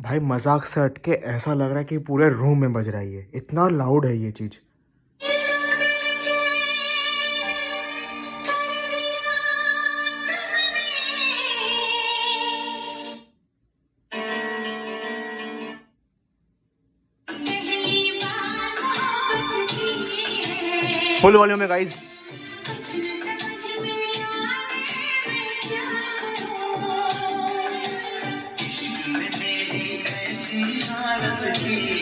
भाई मजाक से हटके ऐसा लग रहा है कि पूरे रूम में बज रहा है, ये इतना लाउड है ये चीज। फुल वॉल्यूम में गाइस। मेरी ऐसी हालत की